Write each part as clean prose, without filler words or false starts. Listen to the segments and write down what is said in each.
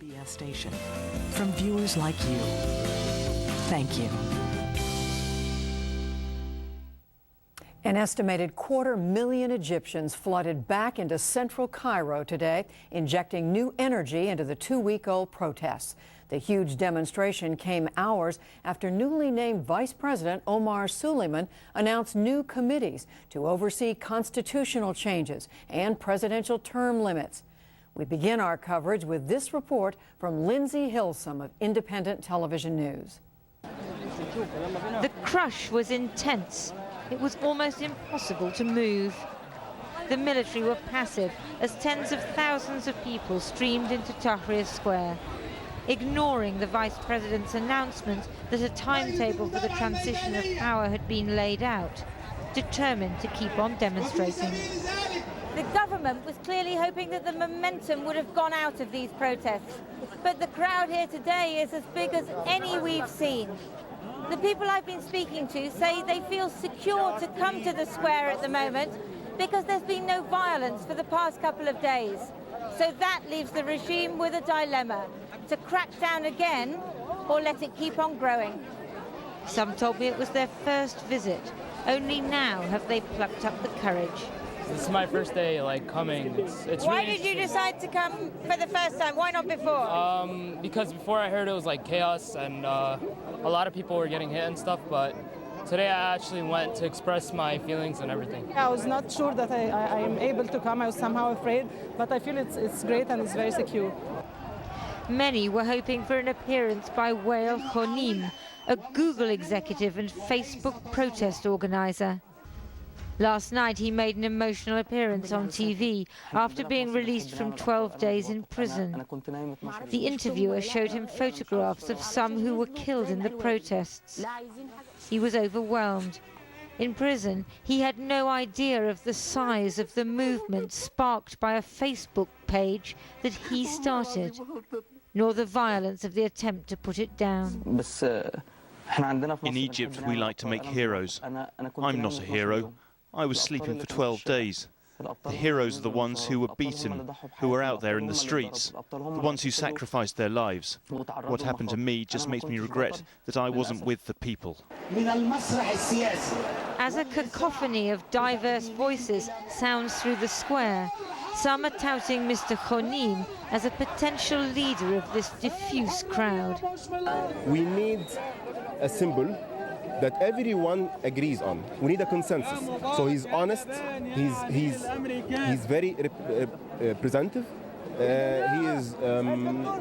PBS station. From viewers like you, thank you. An estimated 250,000 Egyptians flooded back into central Cairo today, injecting new energy into the 2-week-old protests. The huge demonstration came hours after newly named Vice President Omar Suleiman announced new committees to oversee constitutional changes and presidential term limits. We begin our coverage with this report from Lindsay Hilsum of Independent Television News. The crush was intense. It was almost impossible to move. The military were passive as tens of thousands of people streamed into Tahrir Square, ignoring the vice president's announcement that a timetable for the transition of power had been laid out, determined to keep on demonstrating. The government was clearly hoping that the momentum would have gone out of these protests, but the crowd here today is as big as any we've seen. The people I've been speaking to say they feel secure to come to the square at the moment because there's been no violence for the past couple of days. So that leaves the regime with a dilemma: to crack down again or let it keep on growing. Some told me it was their first visit. Only now have they plucked up the courage. This is my first day, coming. It's Why really did you decide to come for the first time? Why not before? because before I heard it was chaos and a lot of people were getting hit and stuff, but today I actually went to express my feelings and everything. I was not sure that I am able to come. I was somehow afraid, but I feel it's great and it's very secure. Many were hoping for an appearance by Wael Khonim, a Google executive and Facebook protest organizer. Last night he made an emotional appearance on TV after being released from 12 days in prison. The interviewer showed him photographs of some who were killed in the protests. He was overwhelmed. In prison, he had no idea of the size of the movement sparked by a Facebook page that he started, nor the violence of the attempt to put it down. In Egypt, we like to make heroes. I'm not a hero. I was sleeping for 12 days. The heroes are the ones who were beaten, who were out there in the streets, the ones who sacrificed their lives. What happened to me just makes me regret that I wasn't with the people. As a cacophony of diverse voices sounds through the square, some are touting Mr. Khonim as a potential leader of this diffuse crowd. We need a symbol that everyone agrees on. We need a consensus. So he's honest, he's very representative, he is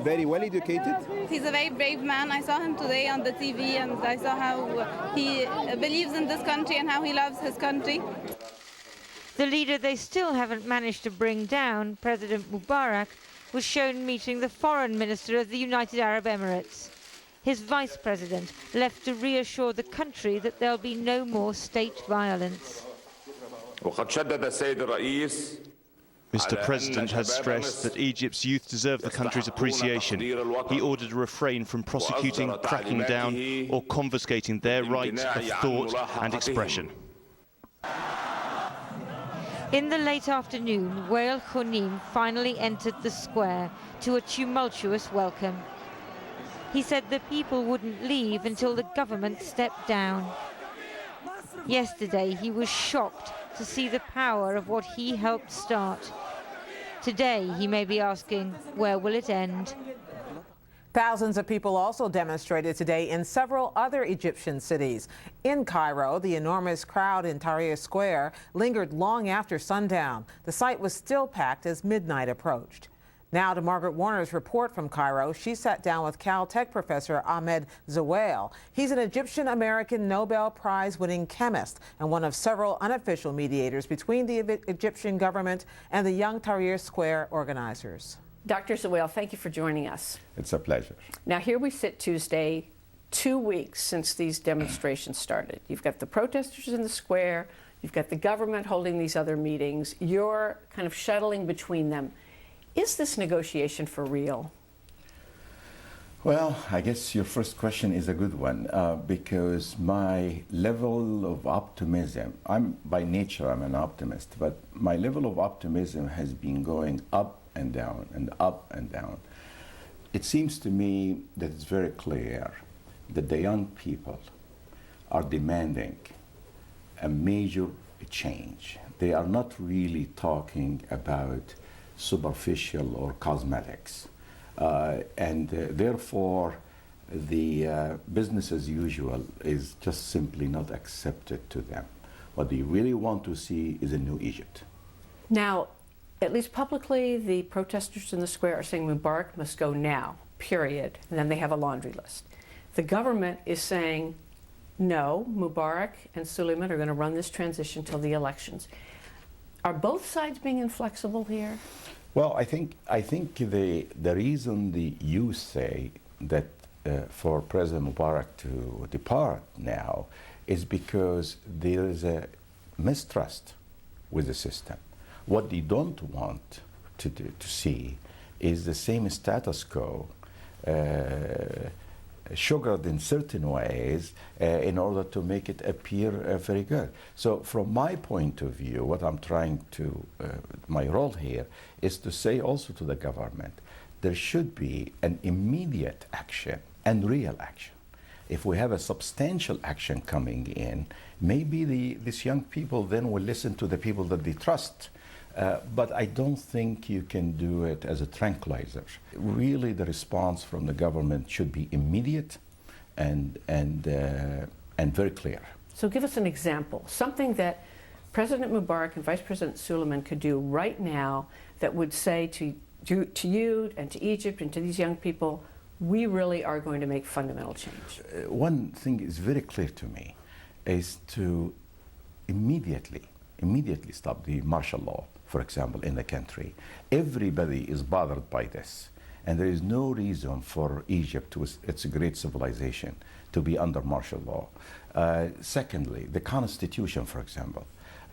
very well educated. He's a very brave man. I saw him today on the TV and I saw how he believes in this country and how he loves his country. The leader they still haven't managed to bring down, President Mubarak, was shown meeting the foreign minister of the United Arab Emirates. His vice president left to reassure the country that there'll be no more state violence. Mr. President has stressed that Egypt's youth deserve the country's appreciation. He ordered a refrain from prosecuting, cracking down, or confiscating their right of thought and expression. In the late afternoon, Wael Khonim finally entered the square to a tumultuous welcome. He said the people wouldn't leave until the government stepped down. Yesterday, he was shocked to see the power of what he helped start. Today, he may be asking, where will it end? Thousands of people also demonstrated today in several other Egyptian cities. In Cairo, the enormous crowd in Tahrir Square lingered long after sundown. The site was still packed as midnight approached. Now to Margaret Warner's report from Cairo. She sat down with Caltech professor Ahmed Zewail. He's an Egyptian-American Nobel Prize-winning chemist and one of several unofficial mediators between the Egyptian government and the young Tahrir Square organizers. Dr. Zewail, thank you for joining us. It's a pleasure. Now here we sit Tuesday, 2 weeks since these demonstrations started. You've got the protesters in the square, you've got the government holding these other meetings, you're kind of shuttling between them. Is this negotiation for real? Well, I guess your first question is a good one because my level of optimism, by nature I'm an optimist, but my level of optimism has been going up and down and up and down. It seems to me that it's very clear that the young people are demanding a major change. They are not really talking about superficial or cosmetics. Therefore, the business as usual is just simply not accepted to them. What they really want to see is a new Egypt. Now, at least publicly, the protesters in the square are saying Mubarak must go now, period. And then they have a laundry list. The government is saying, no, Mubarak and Suleiman are going to run this transition till the elections. Are both sides being inflexible here? Well, I think the reason the youth say that for President Mubarak to depart now is because there is a mistrust with the system. What they don't want to see is the same status quo, sugared in certain ways in order to make it appear very good. So from my point of view, what I'm trying to, my role here is to say also to the government, there should be an immediate action and real action. If we have a substantial action coming in, maybe these young people then will listen to the people that they trust. But I don't think you can do it as a tranquilizer. Really, the response from the government should be immediate and very clear. So give us an example, something that President Mubarak and Vice President Suleiman could do right now that would say to you and to Egypt and to these young people, we really are going to make fundamental change. One thing is very clear to me, is to immediately stop the martial law, for example, in the country. Everybody is bothered by this, and there is no reason for Egypt, with its great civilization, to be under martial law. Secondly, the Constitution, for example.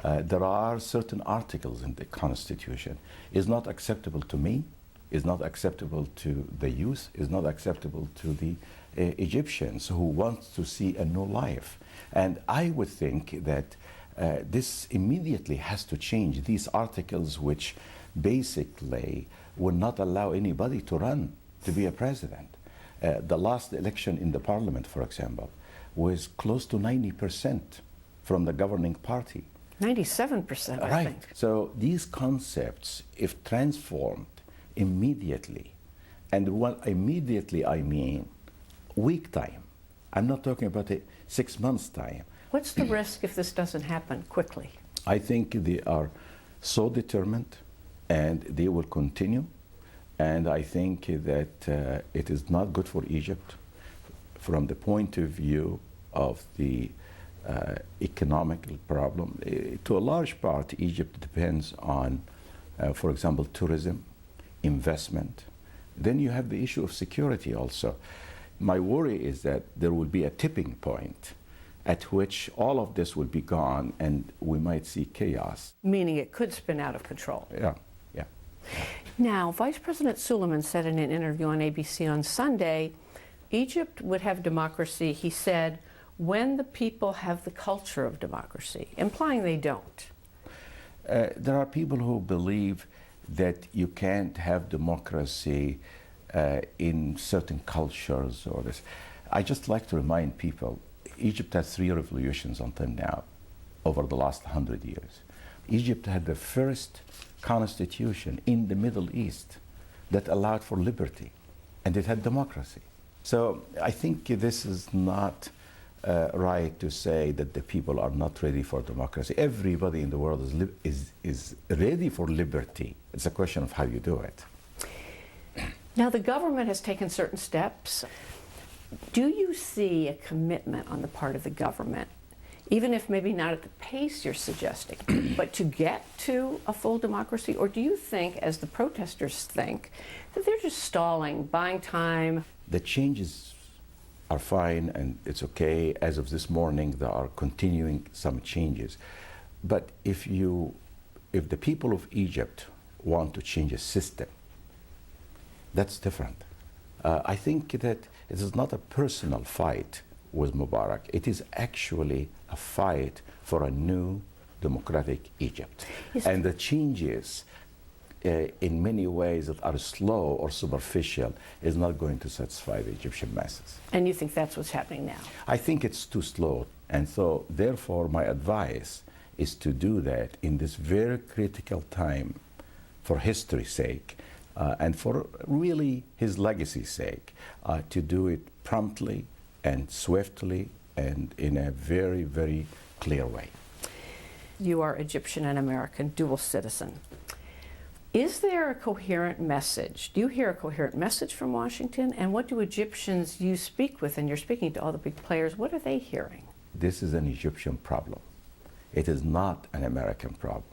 There are certain articles in the Constitution is not acceptable to me, is not acceptable to the youth, is not acceptable to the Egyptians who want to see a new life. And I would think that this immediately has to change. These articles which basically will not allow anybody to run to be a president. The last election in the parliament, for example, was close to 90% from the governing party. 97%, I think. So these concepts, if transformed immediately, and what immediately I mean week time. I'm not talking about a 6 months time. What's the risk if this doesn't happen quickly? I think they are so determined and they will continue. And I think that it is not good for Egypt from the point of view of the economic problem. To a large part, Egypt depends on, for example, tourism, investment. Then you have the issue of security also. My worry is that there will be a tipping point at which all of this will be gone and we might see chaos. Meaning it could spin out of control. Yeah. Now, Vice President Suleiman said in an interview on ABC on Sunday, Egypt would have democracy, he said, when the people have the culture of democracy, implying they don't. There are people who believe that you can't have democracy in certain cultures or this. I just like to remind people, Egypt had 3 revolutions until now, over the last 100 years. Egypt had the first constitution in the Middle East that allowed for liberty, and it had democracy. So I think this is not right to say that the people are not ready for democracy. Everybody in the world is ready for liberty. It's a question of how you do it. Now, the government has taken certain steps. Do you see a commitment on the part of the government, even if maybe not at the pace you're suggesting, but to get to a full democracy? Or do you think, as the protesters think, that they're just stalling, buying time? The changes are fine and it's okay. As of this morning, there are continuing some changes. But if the people of Egypt want to change a system, that's different. I think that it is not a personal fight with Mubarak. It is actually a fight for a new democratic Egypt. Yes. And the changes in many ways that are slow or superficial is not going to satisfy the Egyptian masses. And you think that's what's happening now? I think it's too slow. And so, therefore, my advice is to do that in this very critical time for history's sake and for really his legacy's sake, to do it promptly and swiftly and in a very, very clear way. You are Egyptian and American, dual citizen. Is there a coherent message? Do you hear a coherent message from Washington? And what do Egyptians you speak with, and you're speaking to all the big players, what are they hearing? This is an Egyptian problem. It is not an American problem.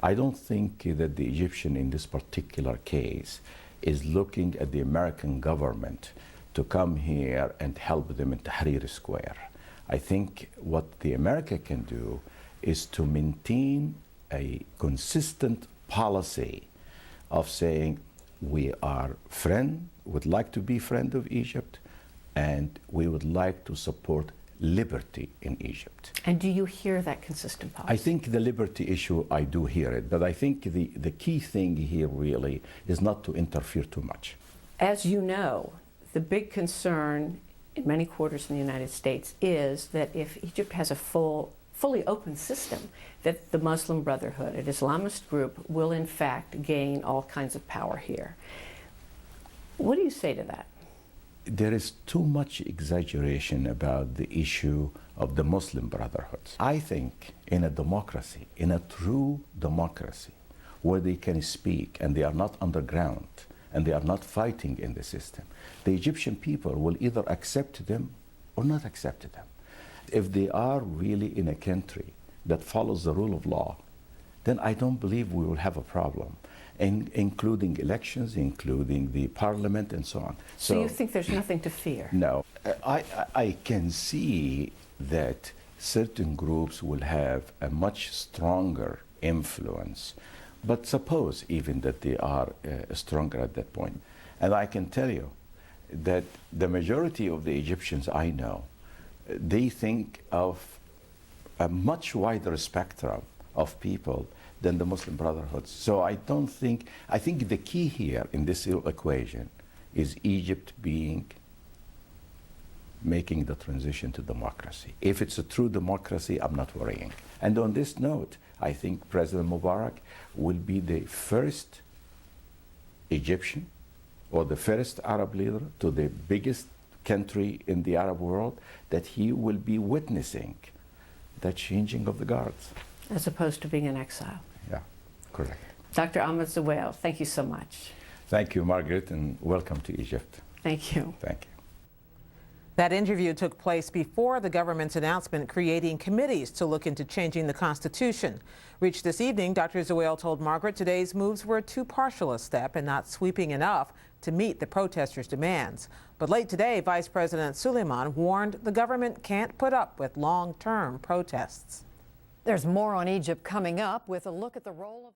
I don't think that the Egyptian in this particular case is looking at the American government to come here and help them in Tahrir Square. I think what the America can do is to maintain a consistent policy of saying we are would like to be friend of Egypt, and we would like to support liberty in Egypt. And do you hear that consistent policy? I think the liberty issue, I do hear it, but I think the key thing here really is not to interfere too much. As you know, the big concern in many quarters in the United States is that if Egypt has a fully open system, that the Muslim Brotherhood, an Islamist group, will in fact gain all kinds of power here. What do you say to that? There is too much exaggeration about the issue of the Muslim Brotherhoods. I think in a democracy, in a true democracy, where they can speak and they are not underground and they are not fighting in the system, the Egyptian people will either accept them or not accept them. If they are really in a country that follows the rule of law, then I don't believe we will have a problem, including elections, including the parliament, and so on. So you think there's nothing to fear? No. I can see that certain groups will have a much stronger influence, but suppose even that they are stronger at that point. And I can tell you that the majority of the Egyptians I know, they think of a much wider spectrum of people than the Muslim Brotherhood. So I think the key here in this equation is Egypt making the transition to democracy. If it's a true democracy, I'm not worrying. And on this note, I think President Mubarak will be the first Egyptian or the first Arab leader to the biggest country in the Arab world that he will be witnessing the changing of the guards. As opposed to being in exile. Yeah, correct. Dr. Ahmed Zewail, thank you so much. Thank you, Margaret, and welcome to Egypt. Thank you. Thank you. That interview took place before the government's announcement creating committees to look into changing the Constitution. Reached this evening, Dr. Zewail told Margaret today's moves were too partial a step and not sweeping enough to meet the protesters' demands. But late today, Vice President Suleiman warned the government can't put up with long-term protests. There's more on Egypt coming up with a look at the role of